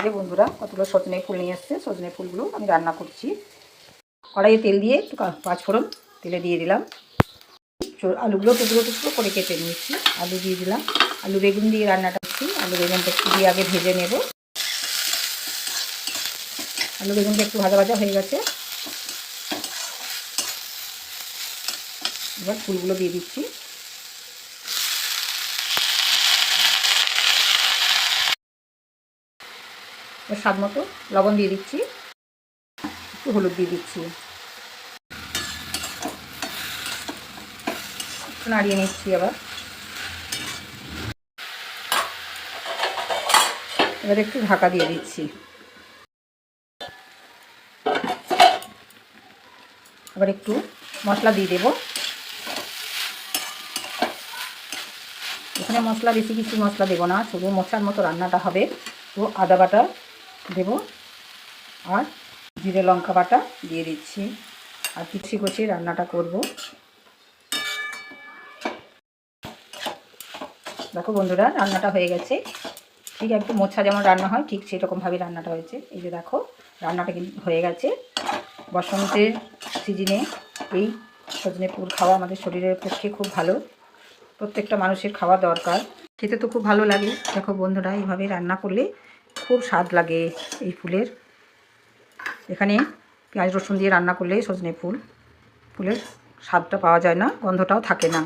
যে বন্ধুরা কতগুলো সজনে ফুল নিয়ে এসছে, সজনে ফুলগুলো আমি রান্না করছি। কড়াইয়ে তেল দিয়ে একটু পাঁচফোড়ন তেলে দিয়ে দিলাম। আলুগুলো টুকরো টুকরো করে কেটে নিয়েছি, আলু দিয়ে দিলাম। আলু বেগুন দিয়ে রান্নাটা করছি। আলু বেগুনটা একটু দিয়ে আগে ভেজে নেব। আলু বেগুনটা একটু ভাজা ভাজা হয়ে গেছে, এবার ফুলগুলো দিয়ে দিচ্ছি। স্বাদ মতো লবণ দিয়ে দিচ্ছি, একটু হলুদ দিয়ে দিচ্ছি, একটু নাড়িয়ে নিচ্ছি। এবার একটু ঢাকা দিয়ে দিচ্ছি। এবার একটু মশলা দিয়ে দেব। এখানে মশলা বেশি কিছু মশলা দেবো না, শুধু মশলার মতো রান্নাটা হবে। তো আদা বাটা দেব আর জিরে লঙ্কা বাটা দিয়ে দিচ্ছি, আর কষি কষি রান্নাটা করব। দেখো বন্ধুরা, রান্নাটা হয়ে গেছে। ঠিক একটু মোছা যেমন রান্না হয় ঠিক সেরকমভাবে রান্নাটা হয়েছে। এই যে দেখো, রান্নাটা কিন্তু হয়ে গেছে। বসন্তের সিজনে এই সজনে ফুল খাওয়া আমাদের শরীরের পক্ষে খুব ভালো, প্রত্যেকটা মানুষের খাওয়া দরকার। খেতে তো খুব ভালো লাগে। দেখো বন্ধুরা, এইভাবে রান্না করলে খুব স্বাদ লাগে এই ফুলের। এখানে পেঁয়াজ রসুন দিয়ে রান্না করলে সজনে ফুলের স্বাদটা পাওয়া যায় না, গন্ধটাও থাকে না।